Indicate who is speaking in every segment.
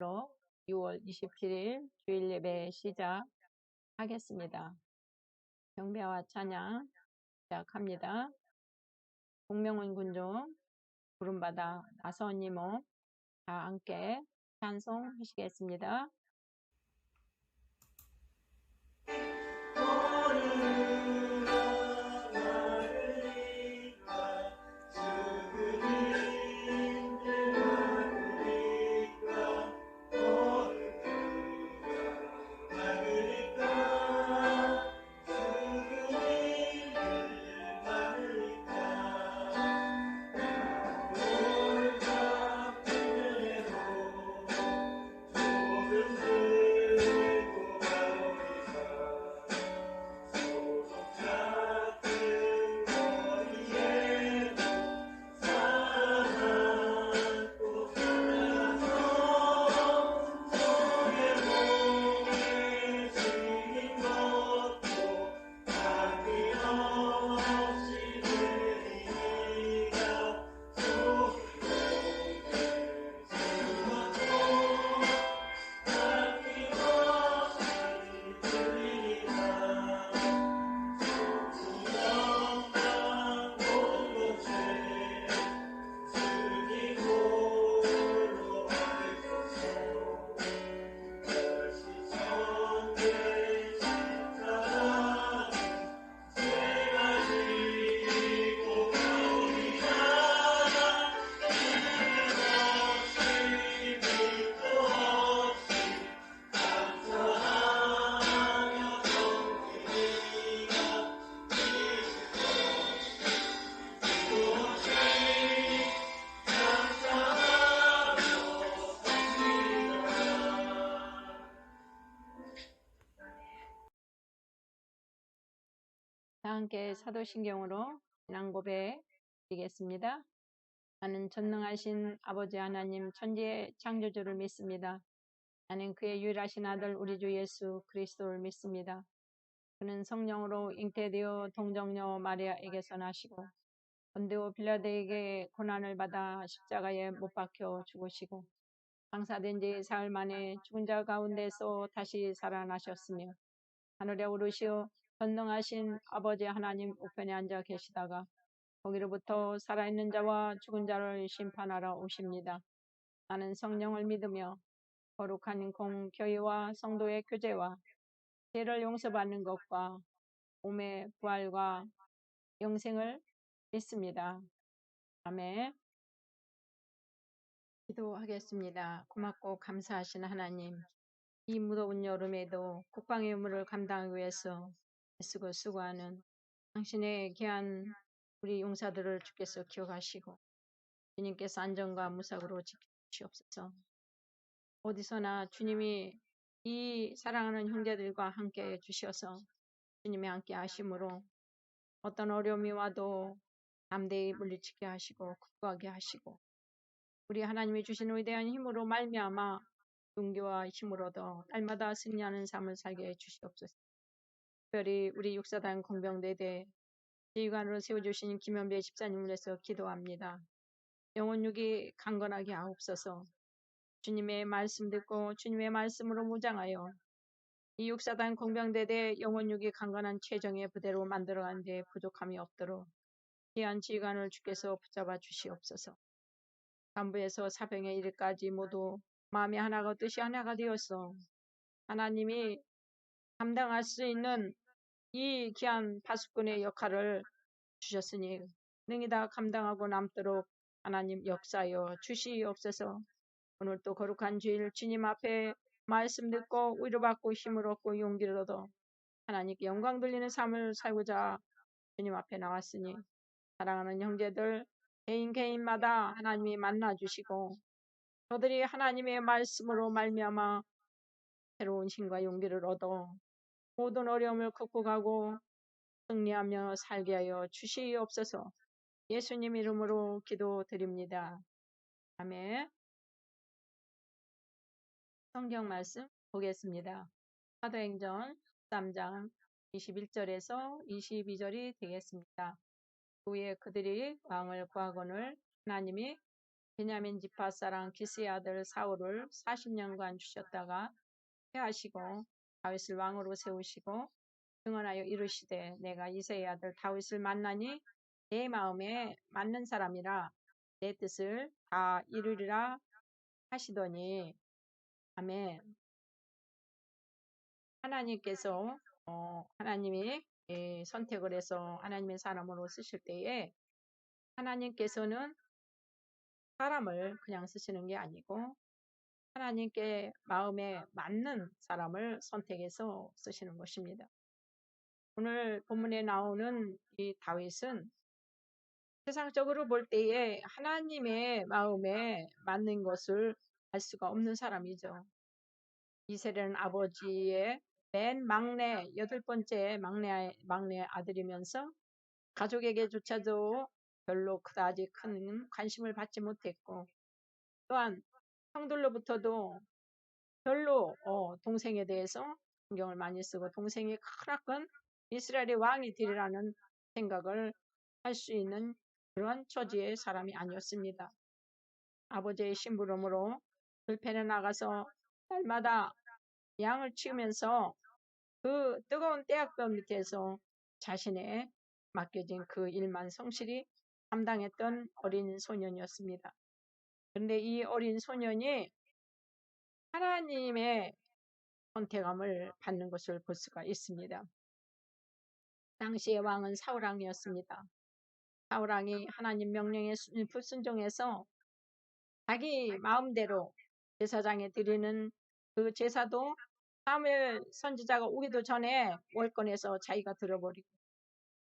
Speaker 1: 6월 27일 주일 예배 시작하겠습니다. 경배와 찬양 시작합니다. 공명훈 군종, 부름받아 나선 이모 다 함께 찬송하시겠습니다. 다 함께 사도신경으로 신앙 고백 드리겠습니다. 나는 전능하신 아버지 하나님 천지의 창조주를 믿습니다. 나는 그의 유일하신 아들 우리 주 예수 그리스도를 믿습니다. 그는 성령으로 잉태되어 동정녀 마리아에게서 나시고 본디오 빌라도에게 고난을 받아 십자가에 못 박혀 죽으시고 장사된 지 사흘 만에 죽은 자 가운데서 다시 살아나셨으며 하늘에 오르시어 전능하신 아버지 하나님 우편에 앉아 계시다가 거기로부터 살아있는 자와 죽은 자를 심판하러 오십니다. 나는 성령을 믿으며 거룩한 공교회와 성도의 교제와 죄를 용서받는 것과 몸의 부활과 영생을 믿습니다. 아멘. 기도하겠습니다. 고맙고 감사하신 하나님, 이 무더운 여름에도 국방의 의무를 감당하기 위해서 애쓰고 수고하는 당신의 귀한 우리 용사들을 주께서 기억하시고 주님께서 안전과 무사고로 지키시옵소서. 어디서나 주님이 이 사랑하는 형제들과 함께 해주셔서 주님이 함께 하심으로 어떤 어려움이 와도 담대히 물리치게 하시고 극복하게 하시고 우리 하나님이 주신 위대한 힘으로 말미암아 용기와 힘을 얻어 날마다 승리하는 삶을 살게 해주시옵소서. 특별히 우리 육사단 공병대대 지휘관으로 세워주신 김현배 집사님을 위해서 기도합니다. 영혼 육이 강건하게 하옵소서. 주님의 말씀 듣고 주님의 말씀으로 무장하여 이 육사단 공병대대 영혼 육이 강건한 최정의 부대로 만들어가는 데 부족함이 없도록 귀한 지휘관을 주께서 붙잡아 주시옵소서. 간부에서 사병에 이르까지 모두 마음이 하나가 뜻이 하나가 되어서 하나님이 감당할 수 있는 이 귀한 파수꾼의 역할을 주셨으니 능히 다 감당하고 남도록 하나님 역사하여 주시옵소서. 오늘 또 거룩한 주일 주님 앞에 말씀 듣고 위로받고 힘을 얻고 용기를 얻어 하나님께 영광 돌리는 삶을 살고자 주님 앞에 나왔으니 사랑하는 형제들 개인마다 하나님이 만나주시고 저들이 하나님의 말씀으로 말미암아 새로운 힘과 용기를 얻어 모든 어려움을 극복하고 승리하며 살게 하여 주시옵소서. 예수님 이름으로 기도드립니다. 아멘. 성경 말씀 보겠습니다. 사도행전 13장 21절에서 22절이 되겠습니다. 후에 그들이 왕을 구하거늘 하나님이 베냐민 지파 사람 기스의 아들 사울을 40년간 주셨다가 패하시고 다윗을 왕으로 세우시고 증언하여 이르시되 내가 이새의 아들 다윗을 만나니 내 마음에 맞는 사람이라 내 뜻을 다 이루리라 하시더니 아멘. 하나님께서 하나님이 선택을 해서 하나님의 사람으로 쓰실 때에 하나님께서는 사람을 그냥 쓰시는 게 아니고 하나님께 마음에 맞는 사람을 선택해서 쓰시는 것입니다. 오늘 본문에 나오는 이 다윗은 세상적으로 볼 때에 하나님의 마음에 맞는 것을 알 수가 없는 사람이죠. 이세는 아버지의 맨 막내, 8번째 막내 아들이면서 가족에게조차도 별로 그다지 큰 관심을 받지 못했고 또한 형들로부터도 별로 동생에 대해서 신경을 많이 쓰고 동생이 크나큰 이스라엘의 왕이 되리라는 생각을 할 수 있는 그런 처지의 사람이 아니었습니다. 아버지의 심부름으로 들판에 나가서 날마다 양을 치우면서 그 뜨거운 태양볕 밑에서 자신의 맡겨진 그 일만 성실히 감당했던 어린 소년이었습니다. 그런데 이 어린 소년이 하나님의 선택함을 받는 것을 볼 수가 있습니다. 당시의 왕은 사울왕이었습니다. 사울왕이 하나님 명령에 불순종해서 자기 마음대로 제사장에 드리는 그 제사도 사무엘 선지자가 오기도 전에 월권에서 자기가 들어버리고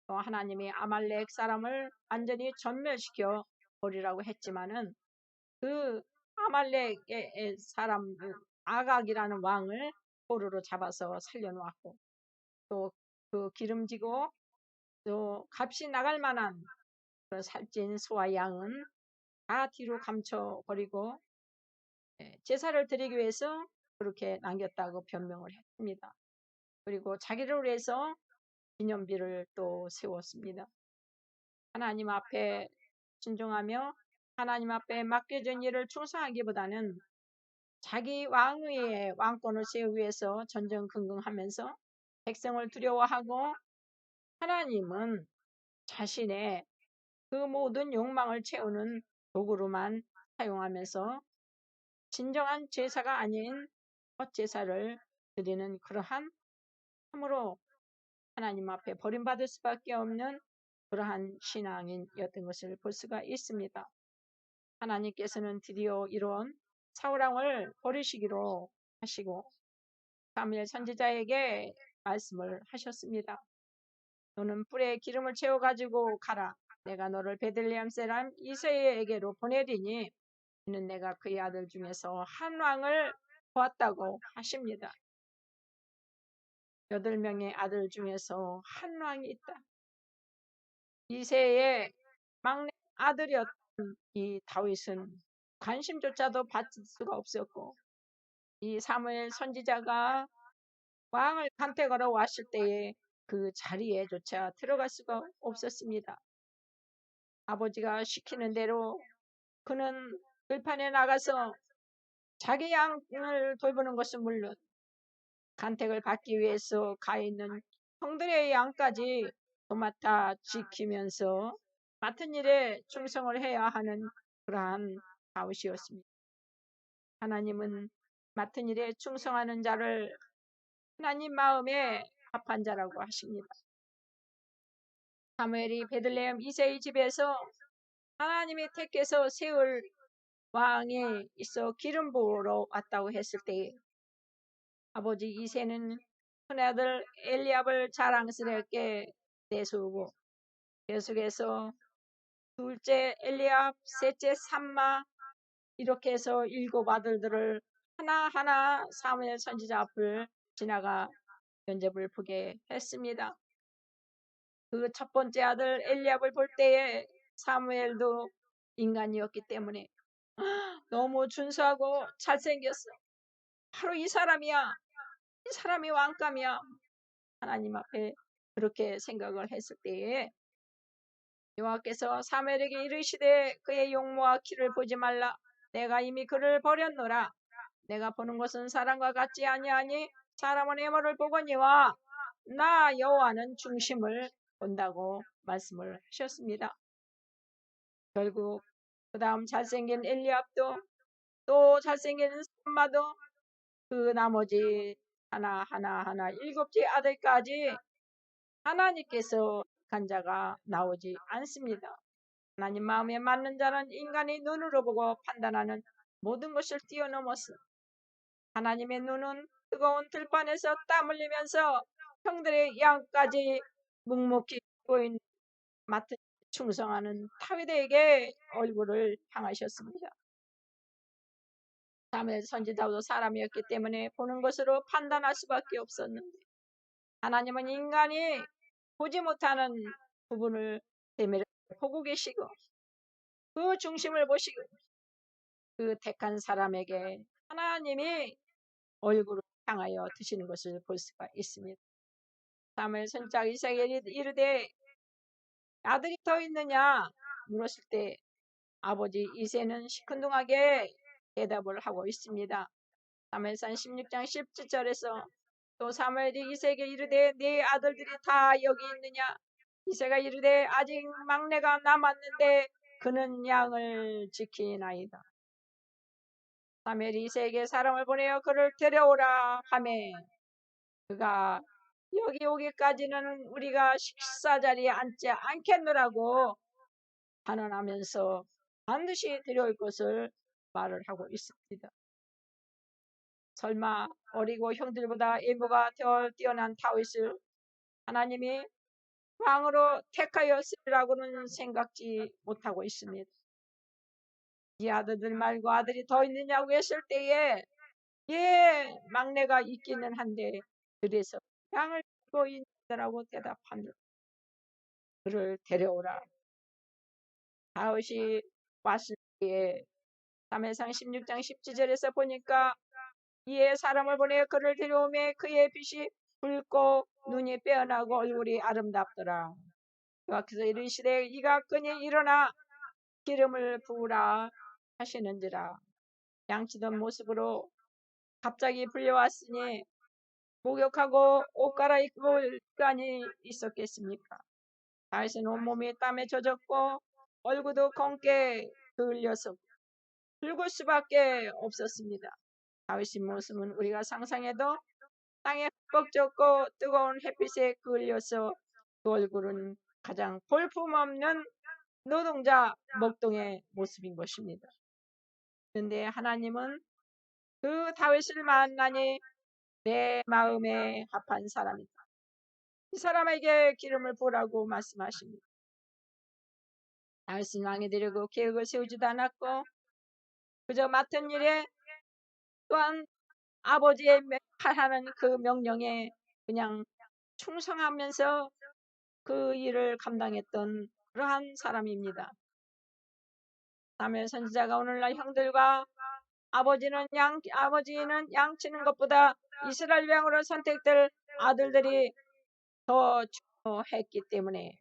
Speaker 1: 또 하나님이 아말렉 사람을 완전히 전멸시켜 버리라고 했지만은 그 아말렉의 사람 아각이라는 왕을 포로로 잡아서 살려놓았고 또 그 기름지고 또 값이 나갈 만한 그 살찐 소와 양은 다 뒤로 감춰버리고 제사를 드리기 위해서 그렇게 남겼다고 변명을 했습니다. 그리고 자기를 위해서 기념비를 또 세웠습니다. 하나님 앞에 순종하며 하나님 앞에 맡겨진 일을 충성하기보다는 자기 왕위의 왕권을 세우기 위해서 전전긍긍하면서 백성을 두려워하고 하나님은 자신의 그 모든 욕망을 채우는 도구로만 사용하면서 진정한 제사가 아닌 헛제사를 드리는 그러한 참으로 하나님 앞에 버림받을 수밖에 없는 그러한 신앙인이었던 것을 볼 수가 있습니다. 하나님께서는 드디어 이런 사울왕을 버리시기로 하시고 사무엘 선지자에게 말씀을 하셨습니다. 너는 뿔에 기름을 채워가지고 가라. 내가 너를 베들레헴 사람 이새에게로 보내리니 이는 내가 그의 아들 중에서 한 왕을 보았다고 하십니다. 8명의 아들 중에서 한 왕이 있다. 이새의 막내 아들이었던 이 다윗은 관심조차도 받을 수가 없었고 이 사무엘 선지자가 왕을 간택하러 왔을 때에 그 자리에조차 들어갈 수가 없었습니다. 아버지가 시키는 대로 그는 들판에 나가서 자기 양을 돌보는 것은 물론 간택을 받기 위해서 가 있는 형들의 양까지 도맡아 지키면서 맡은 일에 충성을 해야 하는 그러한 다윗이었습니다. 하나님은 맡은 일에 충성하는 자를 하나님 마음에 합한 자라고 하십니다. 사무엘이 베들레헴 이새의 집에서 하나님이 택해서 세울 왕이 있어 기름 부으러 왔다고 했을 때 아버지 이새는 큰아들 엘리압을 자랑스럽게 내세우고 계속해서 둘째 엘리압, 셋째 삼마 이렇게 해서 7 아들들을 하나하나 사무엘 선지자 앞을 지나가 면접을 보게 했습니다. 그 첫 번째 아들 엘리압을 볼 때에 사무엘도 인간이었기 때문에 너무 준수하고 잘생겼어. 바로 이 사람이야. 이 사람이 왕감이야. 하나님 앞에 그렇게 생각을 했을 때에 여호와께서 사무엘에게 이르시되 그의 용모와 키를 보지 말라. 내가 이미 그를 버렸노라. 내가 보는 것은 사람과 같지 아니하니 사람은 외모를 보거니와 나 여호와는 중심을 본다고 말씀을 하셨습니다. 결국 그 다음 잘생긴 엘리압도 또 잘생긴 삼마도 그 나머지 하나 7째 아들까지 하나님께서 간 자가 나오지 않습니다. 하나님 마음에 맞는 자는 인간이 눈으로 보고 판단하는 모든 것을 뛰어넘어서 하나님의 눈은 뜨거운 들판에서 땀 흘리면서 형들의 양까지 묵묵히 보인 맡은 충성하는 다윗에게 얼굴을 향하셨습니다. 사무엘 선지자도 사람이었기 때문에 보는 것으로 판단할 수밖에 없었는데 하나님은 인간이 보지 못하는 부분을 대면에 보고 계시고 그 중심을 보시고 그 택한 사람에게 하나님이 얼굴을 향하여 드시는 것을 볼 수가 있습니다. 사무엘 선지자 이삭에게 이르되 아들이 더 있느냐 물었을 때 아버지 이새는 시큰둥하게 대답을 하고 있습니다. 사무엘상 16장 17절에서 또 사무엘이 이새에게 이르되 네 아들들이 다 여기 있느냐. 이새가 이르되 아직 막내가 남았는데 그는 양을 지키나이다. 사무엘이 이새에게 사람을 보내어 그를 데려오라 하매 그가 여기 오기까지는 우리가 식사 자리에 앉지 않겠노라고 단언하면서 반드시 데려올 것을 말을 하고 있습니다. 설마 어리고 형들보다 외모가 더 뛰어난 다윗을 하나님이 왕으로 택하였으리라고는 생각지 못하고 있습니다. 이 아들들 말고 아들이 더 있느냐고 했을 때에 예 막내가 있기는 한데 그래서 양을 치고 있느라고 대답합니다. 그를 데려오라. 다윗이 왔을 때에 사무엘상 16장 17절에서 보니까 이에 사람을 보내 그를 데려오매 그의 빛이 붉고 눈이 빼어나고 얼굴이 아름답더라. 여호와께서 이르시되 이가 끈이 일어나 기름을 부으라 하시는지라. 양치던 모습으로 갑자기 불려왔으니 목욕하고 옷 갈아입을 시간이 있었겠습니까? 다윗은 온몸이 땀에 젖었고 얼굴도 검게 그을려서 붉을 수밖에 없었습니다. 다윗의 모습은 우리가 상상해도 땅에 흠뻑 젖고 뜨거운 햇빛에 그을려서 그 얼굴은 가장 볼품없는 노동자 목동의 모습인 것입니다. 그런데 하나님은 그 다윗을 만나니 내 마음에 합한 사람이다. 이 사람에게 기름을 부으라고 말씀하십니다. 다윗은 왕이 되려고 계획을 세우지도 않았고 그저 맡은 일에 또한 아버지의 하는 그 명령에 그냥 충성하면서 그 일을 감당했던 그러한 사람입니다. 사무엘 선지자가 오늘날 형들과 아버지는 양치는 것보다 이스라엘 왕으로 선택될 아들들이 더 중요했기 때문에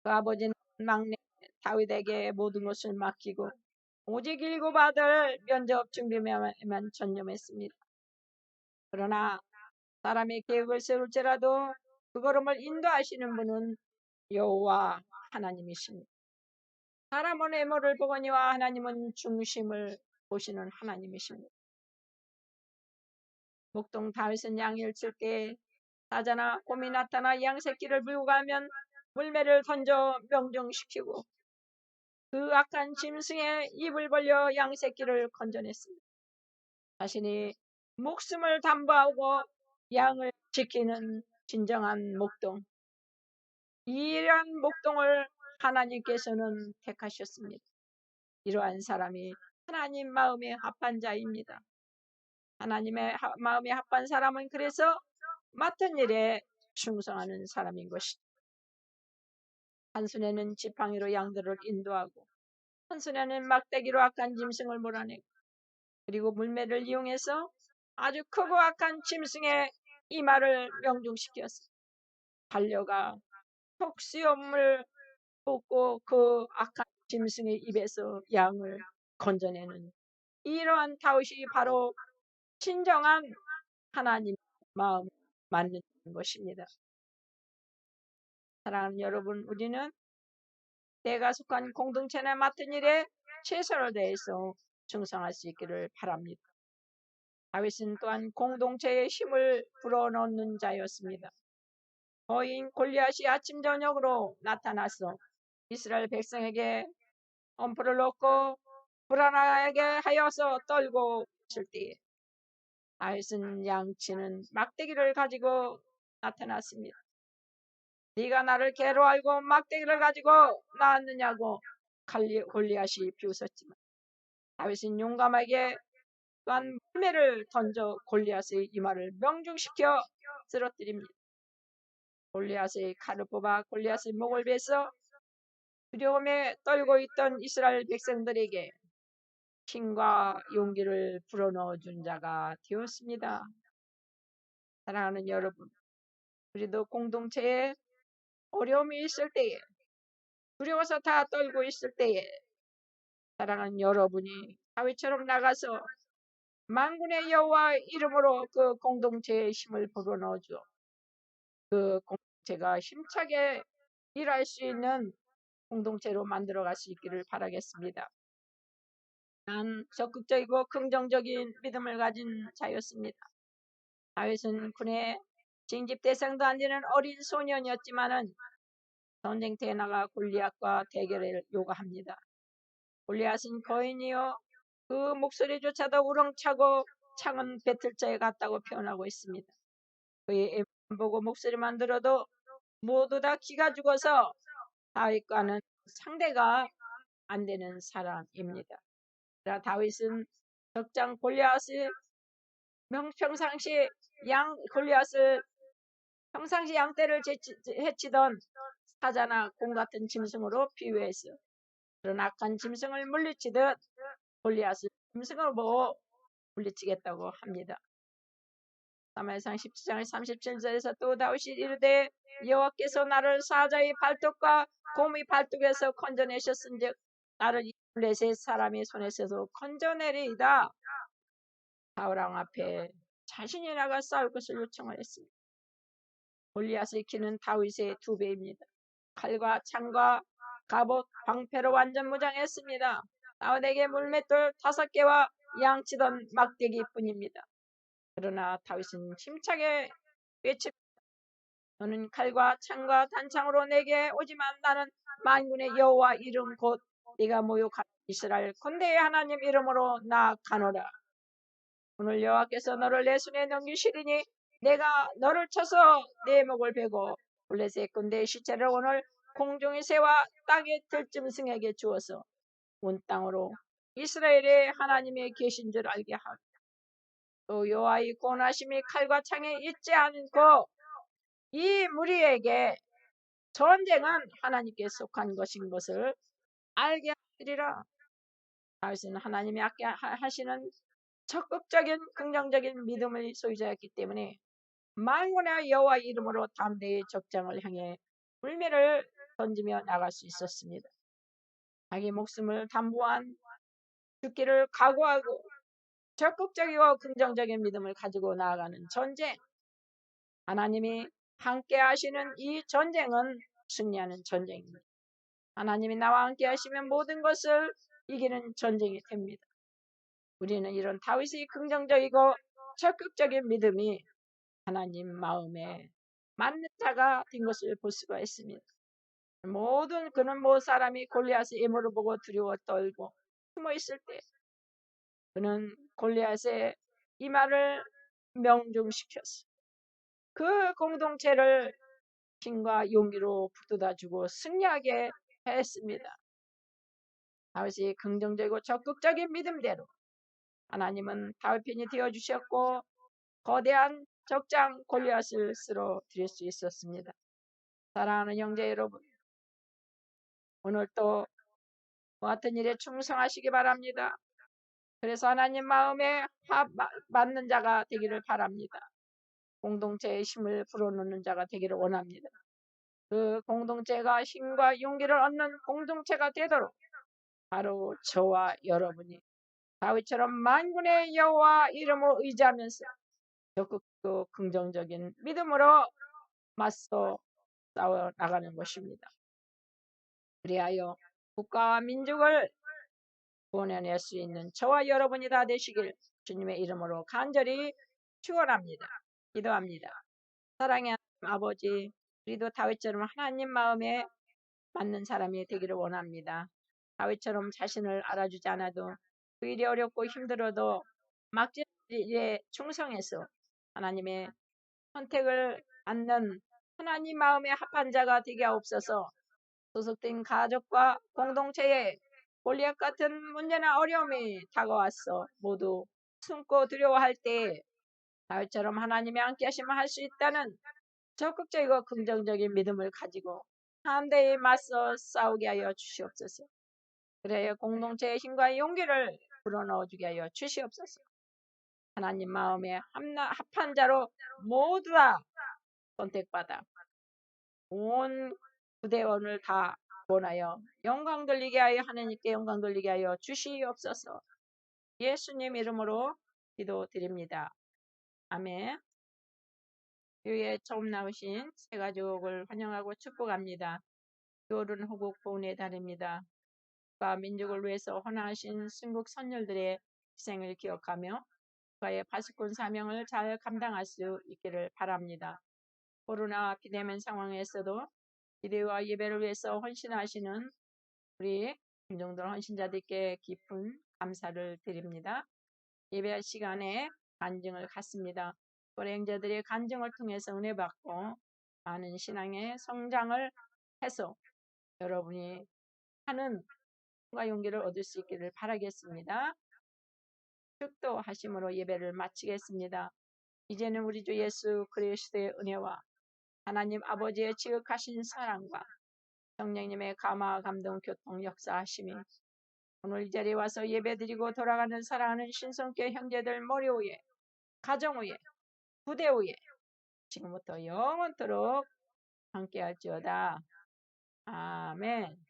Speaker 1: 그 아버지는 막내 다윗에게 모든 것을 맡기고 오직 7 아들 면접 준비에만 전념했습니다. 그러나 사람의 계획을 세울지라도 그 걸음을 인도하시는 분은 여호와 하나님이십니다. 사람은 외모를 보거니와 하나님은 중심을 보시는 하나님이십니다. 목동 다윗은 양을 칠 때 사자나 곰이 나타나 양 새끼를 물고 가면 물매를 던져 명중시키고 그 악한 짐승의 입을 벌려 양 새끼를 건져냈습니다. 자신이 목숨을 담보하고 양을 지키는 진정한 목동. 이러한 목동을 하나님께서는 택하셨습니다. 이러한 사람이 하나님 마음에 합한 자입니다. 하나님의 마음에 합한 사람은 그래서 맡은 일에 충성하는 사람인 것이다. 한 손에는 지팡이로 양들을 인도하고 한 손에는 막대기로 악한 짐승을 몰아내고 그리고 물매를 이용해서 아주 크고 악한 짐승의 이마를 명중시켰습니다. 달려가 턱수염을 뽑고 그 악한 짐승의 입에서 양을 건져내는 이러한 다윗이 바로 진정한 하나님 마음 맞는 것입니다. 사랑하는 여러분, 우리는 내가 속한 공동체나 맡은 일에 최선을 다해서 충성할 수 있기를 바랍니다. 다윗은 또한 공동체의 힘을 불어넣는 자였습니다. 거인 골리앗이 아침 저녁으로 나타나서 이스라엘 백성에게 엄포를 놓고 불안하게 하여서 떨고 있을 때에 다윗은 양치는 막대기를 가지고 나타났습니다. 네가 나를 개로 알고 막대기를 가지고 나왔느냐고 골리앗이 비웃었지만 다윗은 용감하게 또한 물매를 던져 골리앗의 이마를 명중시켜 쓰러뜨립니다. 골리앗의 칼을 뽑아 골리앗의 목을 베서 두려움에 떨고 있던 이스라엘 백성들에게 힘과 용기를 불어넣어 준 자가 되었습니다. 사랑하는 여러분, 우리도 공동체에 어려움이 있을 때에 두려워서 다 떨고 있을 때에 사랑하는 여러분이 다윗처럼 나가서 만군의 여호와 이름으로 그 공동체의 힘을 불어넣어 줘 그 공동체가 힘차게 일할 수 있는 공동체로 만들어갈 수 있기를 바라겠습니다. 난 적극적이고 긍정적인 믿음을 가진 자였습니다. 다윗은 군의 징집 대상도 안 되는 어린 소년이었지만은 전쟁터에 나가 골리앗과 대결을 요구합니다. 골리앗은 거인이요 그 목소리조차도 우렁차고 창은 배틀자에 같다고 표현하고 있습니다. 그의 애만 보고 목소리만 들어도 모두 다 기가 죽어서 다윗과는 상대가 안 되는 사람입니다. 그러나 다윗은 적장 골리앗을 평상시 양떼를 해치던 사자나 공 같은 짐승으로 비유해서 그런 악한 짐승을 물리치듯 골리앗을 짐승을 보고 물리치겠다고 합니다. 사무엘상 17장 37절에서 또 다윗이 이르되 여호와께서 나를 사자의 발톱과 곰의 발톱에서 건져내셨은즉 나를 이 블레셋 사람의 손에서도 건져내리이다. 사울 왕 앞에 자신이 나가 싸울 것을 요청을 했습니다. 골리앗의 키는 다윗의 2배입니다. 칼과 창과 갑옷, 방패로 완전 무장했습니다. 다윗에게 물맷돌 5개와 양치던 막대기뿐입니다. 그러나 다윗은 힘차게 외칩니다. 너는 칼과 창과 단창으로 내게 오지만 나는 만군의 여호와 이름 곧 네가 모욕한 이스라엘 군대의 하나님 이름으로 나아가노라. 오늘 여호와께서 너를 내 손에 넘기시리니 내가 너를 쳐서 내 목을 베고 블레셋 군대의 시체를 오늘 공중의 새와 땅의 들짐승에게 주어서 온 땅으로 이스라엘의 하나님이 계신 줄 알게 하라. 또 여호와의 권하심이 칼과 창에 있지 않고 이 무리에게 전쟁은 하나님께 속한 것인 것을 알게 하리라. 다윗은 하나님이 하시는 적극적인 긍정적인 믿음의 소유자였기 때문에 만군의 여호와 이름으로 담대히 적장을 향해 물매를 던지며 나갈 수 있었습니다. 자기 목숨을 담보한 죽기를 각오하고 적극적이고 긍정적인 믿음을 가지고 나아가는 전쟁, 하나님이 함께 하시는 이 전쟁은 승리하는 전쟁입니다. 하나님이 나와 함께 하시면 모든 것을 이기는 전쟁이 됩니다. 우리는 이런 다윗의 긍정적이고 적극적인 믿음이 하나님 마음에 맞는 자가 된 것을 볼 수가 있습니다. 그는 모든 사람이 골리앗의 애물을 보고 두려워 떨고 숨어 있을 때 그는 골리앗의 이마를 명중시켰어. 그 공동체를 힘과 용기로 북돋아주고 승리하게 했습니다. 다윗이 긍정적이고 적극적인 믿음대로 하나님은 다윗 편이 되어주셨고 거대한 적장 골리앗을 쓰러뜨릴 수 있었습니다. 사랑하는 형제 여러분, 오늘 또 같은 일에 충성하시기 바랍니다. 그래서 하나님 마음에 맞는 자가 되기를 바랍니다. 공동체의 힘을 불어넣는 자가 되기를 원합니다. 그 공동체가 힘과 용기를 얻는 공동체가 되도록 바로 저와 여러분이 다윗처럼 만군의 여호와 이름을 의지하면서 적극적이고 긍정적인 믿음으로 맞서 싸워 나가는 것입니다. 그리하여 국가와 민족을 구원해낼 수 있는 저와 여러분이 다 되시길 주님의 이름으로 간절히 축원합니다. 기도합니다. 사랑의 하나님 아버지, 우리도 다윗처럼 하나님 마음에 맞는 사람이 되기를 원합니다. 다윗처럼 자신을 알아주지 않아도 그 일이 어렵고 힘들어도 막지 일에 충성해서 하나님의 선택을 받는 하나님 마음에 합한 자가 되게 하옵소서. 소속된 가족과 공동체에 골리앗 같은 문제나 어려움이 다가왔어 모두 숨고 두려워할 때 다윗처럼 하나님의 함께 하시면 할 수 있다는 적극적이고 긍정적인 믿음을 가지고 담대히 맞서 싸우게 하여 주시옵소서. 그래야 공동체의 힘과 용기를 불어넣어 주게 하여 주시옵소서. 하나님 마음에 합한 자로 모두 다 선택받아 온 구대원을 다 원하여 영광 돌리게 하여 하나님께 영광 돌리게 하여 주시옵소서. 예수님 이름으로 기도드립니다. 아멘. 교회에 처음 나오신 새 가족을 환영하고 축복합니다. 6월은 호국 보훈의 달입니다. 국가 민족을 위해서 헌화하신 순국 선열들의 희생을 기억하며 국가의 파수꾼 사명을 잘 감당할 수 있기를 바랍니다. 코로나 비대면 상황에서도 기대와 예배를 위해서 헌신하시는 우리 김종돌 헌신자들께 깊은 감사를 드립니다. 예배 시간에 간증을 갖습니다. 불행자들의 간증을 통해서 은혜 받고 많은 신앙의 성장을 해서 여러분이 하는 힘과 용기를 얻을 수 있기를 바라겠습니다. 축도하심으로 예배를 마치겠습니다. 이제는 우리 주 예수 그리스도의 은혜와 하나님 아버지의 지극하신 사랑과 성령님의 감화 감동 교통 역사하심이 오늘 이 자리에 와서 예배드리고 돌아가는 사랑하는 신성교회 형제들 머리 위에 가정 위에 부대 위에 지금부터 영원토록 함께할지어다. 아멘.